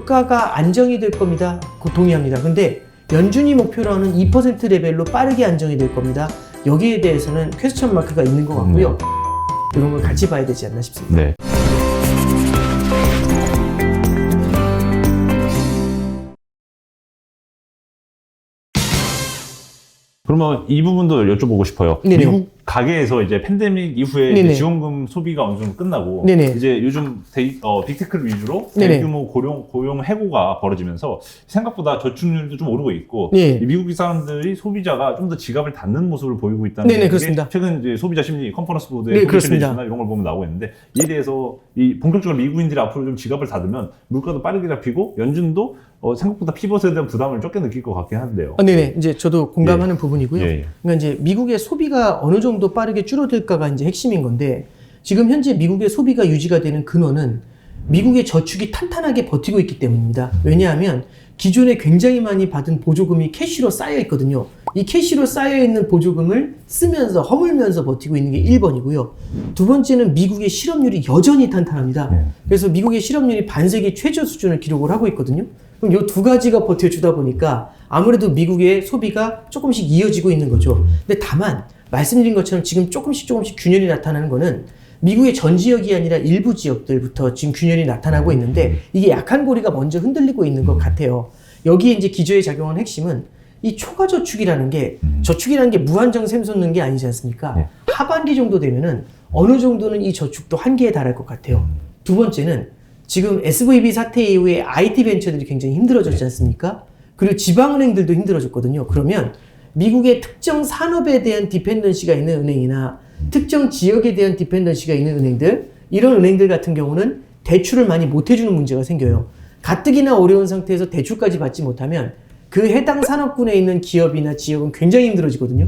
물가가 안정이 될 겁니다. 동의합니다. 근데 연준이 목표로 하는 2% 레벨로 빠르게 안정이 될 겁니다. 여기에 대해서는 퀘스천 마크가 있는 것 같고요. 이런 걸 같이 봐야 되지 않나 싶습니다. 네. 그러면 이 부분도 여쭤보고 싶어요. 네네. 미국 가계에서 이제 팬데믹 이후에 이제 지원금 소비가 어느 정도 끝나고 네네. 이제 요즘 빅테크를 위주로 네네. 대규모 고용 해고가 벌어지면서 생각보다 저축률도 좀 오르고 있고 네. 이 미국 사람들이 소비자가 좀 더 지갑을 닫는 모습을 보이고 있다는 네네, 게 그렇습니다. 최근 이제 소비자 심리 컨퍼런스 보드의 네, 그렇습니다. 이런 걸 보면 나오고 있는데 이에 대해서 이 본격적으로 미국인들이 앞으로 좀 지갑을 닫으면 물가도 빠르게 잡히고 연준도 생각보다 피벗에 대한 부담을 적게 느낄 것 같긴 한데요. 네네. 이제 저도 공감하는 부분이고요. 예. 그러니까 이제 미국의 소비가 어느 정도 빠르게 줄어들까가 이제 핵심인 건데 지금 현재 미국의 소비가 유지가 되는 근원은 미국의 저축이 탄탄하게 버티고 있기 때문입니다. 왜냐하면 기존에 굉장히 많이 받은 보조금이 캐시로 쌓여 있거든요. 이 캐시로 쌓여 있는 보조금을 쓰면서 허물면서 버티고 있는 게 1번이고요. 두 번째는 미국의 실업률이 여전히 탄탄합니다. 그래서 미국의 실업률이 반세기 최저 수준을 기록을 하고 있거든요. 그럼 이 두 가지가 버텨주다 보니까 아무래도 미국의 소비가 조금씩 이어지고 있는 거죠. 근데 다만 말씀드린 것처럼 지금 조금씩 균열이 나타나는 거는 미국의 전 지역이 아니라 일부 지역들부터 지금 균열이 나타나고 있는데 이게 약한 고리가 먼저 흔들리고 있는 것 같아요. 여기에 이제 기저에 작용한 핵심은 이 초과 저축이라는 게 저축이라는 게 무한정 샘솟는 게 아니지 않습니까? 하반기 정도 되면은 어느 정도는 이 저축도 한계에 달할 것 같아요. 두 번째는 지금 SVB 사태 이후에 IT 벤처들이 굉장히 힘들어졌지 않습니까? 그리고 지방은행들도 힘들어졌거든요. 그러면 미국의 특정 산업에 대한 디펜던시가 있는 은행이나 특정 지역에 대한 디펜던시가 있는 은행들, 이런 은행들 같은 경우는 대출을 많이 못 해주는 문제가 생겨요. 가뜩이나 어려운 상태에서 대출까지 받지 못하면 그 해당 산업군에 있는 기업이나 지역은 굉장히 힘들어지거든요.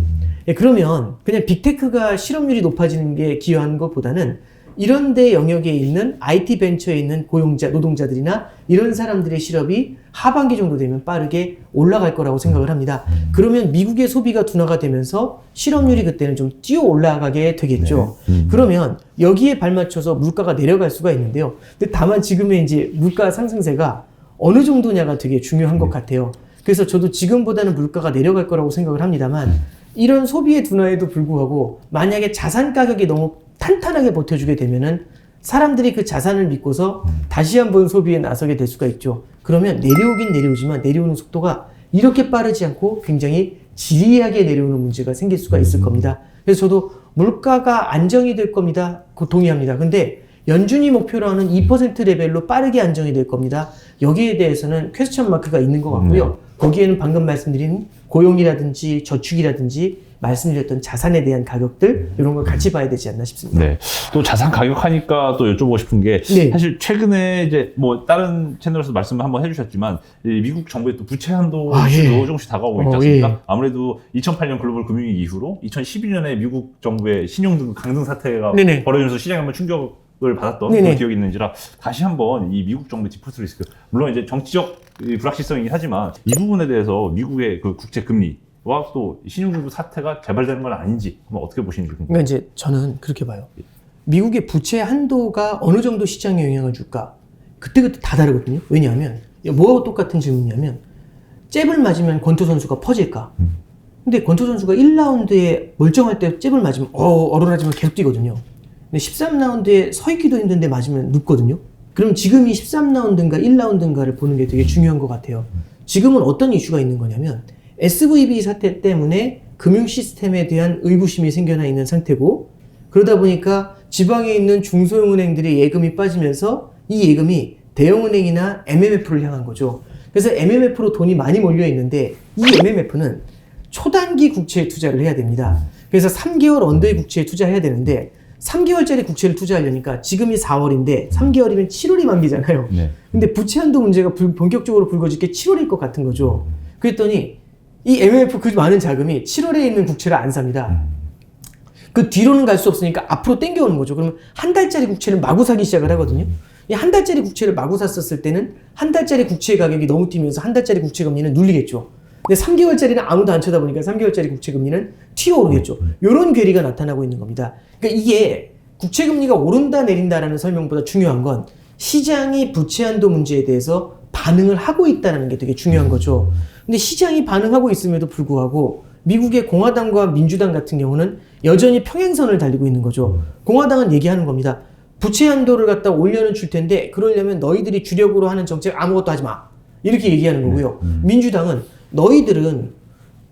그러면 그냥 빅테크가 실업률이 높아지는 게 기여하는 것보다는 이런 데 영역에 있는 IT 벤처에 있는 노동자들이나 이런 사람들의 실업이 하반기 정도 되면 빠르게 올라갈 거라고 생각을 합니다. 그러면 미국의 소비가 둔화가 되면서 실업률이 그때는 좀 뛰어 올라가게 되겠죠. 그러면 여기에 발맞춰서 물가가 내려갈 수가 있는데요. 근데 다만 지금의 이제 물가 상승세가 어느 정도냐가 되게 중요한 것 같아요. 그래서 저도 지금보다는 물가가 내려갈 거라고 생각을 합니다만 이런 소비의 둔화에도 불구하고 만약에 자산 가격이 너무 탄탄하게 버텨주게 되면은 사람들이 그 자산을 믿고서 다시 한번 소비에 나서게 될 수가 있죠. 그러면 내려오긴 내려오지만 내려오는 속도가 이렇게 빠르지 않고 굉장히 지리하게 내려오는 문제가 생길 수가 있을 겁니다. 그래서 저도 물가가 안정이 될 겁니다. 동의합니다. 근데 연준이 목표로 하는 2% 레벨로 빠르게 안정이 될 겁니다. 여기에 대해서는 퀘스천 마크가 있는 것 같고요. 거기에는 방금 말씀드린 고용이라든지 저축이라든지 말씀드렸던 자산에 대한 가격들 이런 걸 같이 봐야 되지 않나 싶습니다. 네. 또 자산 가격 하니까 또 여쭤보고 싶은 게 사실 최근에 이제 뭐 다른 채널에서 말씀을 한번 해주셨지만 미국 정부의 또 부채 한도 이슈도 조금씩 다가오고 있지 않습니까? 아무래도 2008년 글로벌 금융위기 이후로 2012년에 미국 정부의 신용등급 강등 사태가 벌어지면서 시장에 한번 충격을 받았던 그런 기억이 있는지라 다시 한번 이 미국 정부의 디폴트 리스크, 물론 이제 정치적 불확실성이긴 하지만 이 부분에 대해서 미국의 그 국채 금리 와 또 신용등급 사태가 개발되는 건 아닌지 한번 어떻게 보시는지 궁금해요. 그러니까 이제 저는 그렇게 봐요. 미국의 부채 한도가 어느 정도 시장에 영향을 줄까? 그때그때 다 다르거든요. 왜냐하면 뭐하고 똑같은 질문이냐면 잽을 맞으면 권투 선수가 퍼질까? 근데 권투 선수가 1라운드에 멀쩡할 때 잽을 맞으면 얼얼하지만 계속 뛰거든요. 근데 13라운드에 서 있기도 힘든데 맞으면 눕거든요. 그럼 지금 이 13라운드인가 1라운드인가를 보는 게 되게 중요한 것 같아요. 지금은 어떤 이슈가 있는 거냐면 SVB 사태 때문에 금융 시스템에 대한 의구심이 생겨나 있는 상태고, 그러다 보니까 지방에 있는 중소형은행들의 예금이 빠지면서 이 예금이 대형은행이나 MMF를 향한 거죠. 그래서 MMF로 돈이 많이 몰려 있는데 이 MMF는 초단기 국채에 투자를 해야 됩니다. 그래서 3개월 언더의 국채에 투자해야 되는데 3개월짜리 국채를 투자하려니까 지금이 4월인데 3개월이면 7월이 만기잖아요. 근데 부채 한도 문제가 본격적으로 불거질 게 7월일 것 같은 거죠. 그랬더니 이 MMF 그 많은 자금이 7월에 있는 국채를 안 삽니다. 그 뒤로는 갈 수 없으니까 앞으로 땡겨오는 거죠. 그러면 한 달짜리 국채를 마구 사기 시작을 하거든요. 이 한 달짜리 국채를 마구 샀었을 때는 한 달짜리 국채 가격이 너무 뛰면서 한 달짜리 국채 금리는 눌리겠죠. 근데 3개월짜리는 아무도 안 쳐다보니까 3개월짜리 국채 금리는 튀어오르겠죠. 이런 괴리가 나타나고 있는 겁니다. 그러니까 이게 국채 금리가 오른다 내린다라는 설명보다 중요한 건 시장이 부채 한도 문제에 대해서 반응을 하고 있다는 게 되게 중요한 거죠. 근데 시장이 반응하고 있음에도 불구하고 미국의 공화당과 민주당 같은 경우는 여전히 평행선을 달리고 있는 거죠. 공화당은 얘기하는 겁니다. 부채 한도를 갖다 올려는 줄 텐데 그러려면 너희들이 주력으로 하는 정책 아무것도 하지 마. 이렇게 얘기하는 거고요. 민주당은 너희들은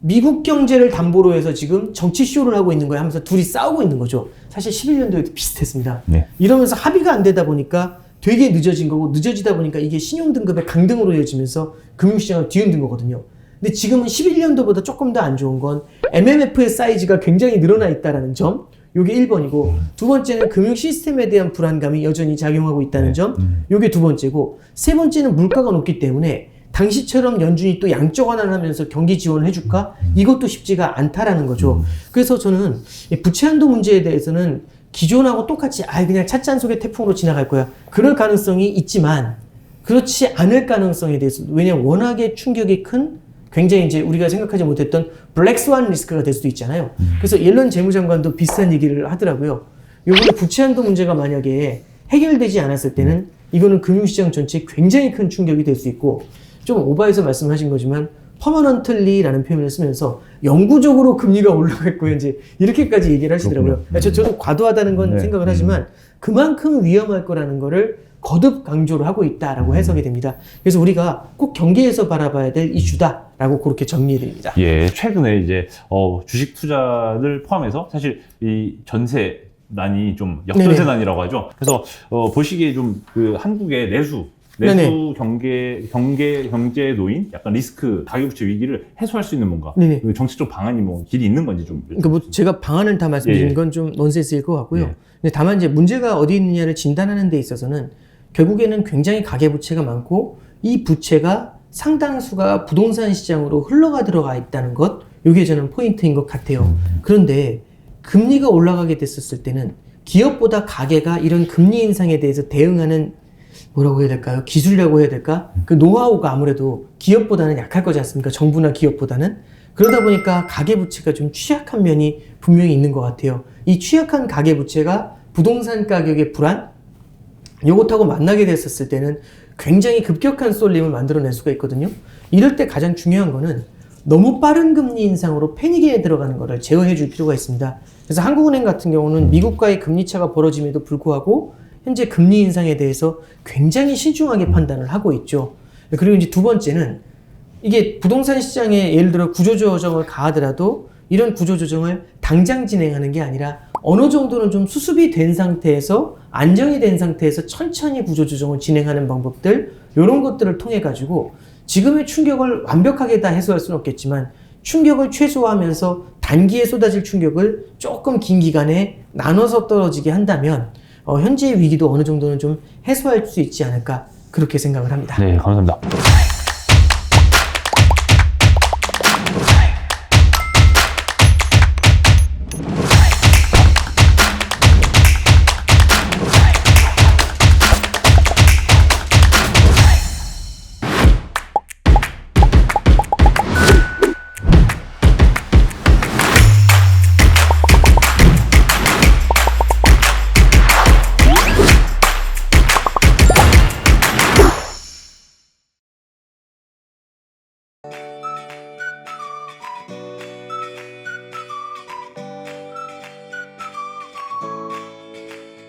미국 경제를 담보로 해서 지금 정치 쇼를 하고 있는 거야 하면서 둘이 싸우고 있는 거죠. 사실 11년도에도 비슷했습니다. 네. 이러면서 합의가 안 되다 보니까 되게 늦어진 거고 늦어지다 보니까 이게 신용등급의 강등으로 이어지면서 금융시장을 뒤흔든 거거든요. 근데 지금은 11년도보다 조금 더 안 좋은 건 MMF의 사이즈가 굉장히 늘어나 있다는 점. 요게 1번이고 두 번째는 금융 시스템에 대한 불안감이 여전히 작용하고 있다는 점. 요게 두 번째고 세 번째는 물가가 높기 때문에 당시처럼 연준이 또 양적 완화를 하면서 경기 지원을 해줄까? 이것도 쉽지가 않다라는 거죠. 그래서 저는 부채 한도 문제에 대해서는 기존하고 똑같이 그냥 찻잔 속의 태풍으로 지나갈 거야. 그럴 가능성이 있지만 그렇지 않을 가능성에 대해서 왜냐면 워낙에 충격이 큰 굉장히 이제 우리가 생각하지 못했던 블랙스완 리스크가 될 수도 있잖아요. 그래서 옐런 재무장관도 비슷한 얘기를 하더라고요. 요번에 부채 한도 문제가 만약에 해결되지 않았을 때는 이거는 금융시장 전체에 굉장히 큰 충격이 될 수 있고 좀 오버해서 말씀하신 거지만 퍼머넌틀리라는 표현을 쓰면서 영구적으로 금리가 올라갈 거예요. 이제 이렇게까지 얘기를 하시더라고요. 저도 과도하다는 건 생각을 하지만 그만큼 위험할 거라는 거를 거듭 강조를 하고 있다라고 해석이 됩니다. 그래서 우리가 꼭 경계에서 바라봐야 될 이슈다라고 그렇게 정리해 드립니다. 예, 최근에 이제 주식 투자를 포함해서 사실 이 전세난이 좀 역전세난이라고 하죠. 그래서 보시기에 좀 그 한국의 내수 경제에 놓인 약간 리스크 가계부채 위기를 해소할 수 있는 뭔가 그 정책적 방안이 뭐 길이 있는 건지 좀. 그러니까 뭐 제가 방안을 다 말씀드린 건 좀 넌센스일 것 같고요. 근데 다만 이제 문제가 어디 있느냐를 진단하는 데 있어서는 결국에는 굉장히 가계부채가 많고 이 부채가 상당수가 부동산 시장으로 흘러가 들어가 있다는 것, 이게 저는 포인트인 것 같아요. 그런데 금리가 올라가게 됐었을 때는 기업보다 가계가 이런 금리 인상에 대해서 대응하는 뭐라고 해야 될까요? 기술이라고 해야 될까? 그 노하우가 아무래도 기업보다는 약할 거지 않습니까? 정부나 기업보다는. 그러다 보니까 가계부채가 좀 취약한 면이 분명히 있는 것 같아요. 이 취약한 가계부채가 부동산 가격의 불안? 요것하고 만나게 됐었을 때는 굉장히 급격한 쏠림을 만들어낼 수가 있거든요. 이럴 때 가장 중요한 거는 너무 빠른 금리 인상으로 패닉에 들어가는 거를 제어해 줄 필요가 있습니다. 그래서 한국은행 같은 경우는 미국과의 금리 차가 벌어짐에도 불구하고 현재 금리 인상에 대해서 굉장히 신중하게 판단을 하고 있죠. 그리고 이제 두 번째는 이게 부동산 시장에 예를 들어 구조조정을 가하더라도 이런 구조조정을 당장 진행하는 게 아니라 어느 정도는 좀 수습이 된 상태에서 안정이 된 상태에서 천천히 구조조정을 진행하는 방법들, 이런 것들을 통해 가지고 지금의 충격을 완벽하게 다 해소할 수는 없겠지만 충격을 최소화하면서 단기에 쏟아질 충격을 조금 긴 기간에 나눠서 떨어지게 한다면 현재의 위기도 어느 정도는 좀 해소할 수 있지 않을까 그렇게 생각을 합니다. 네, 감사합니다.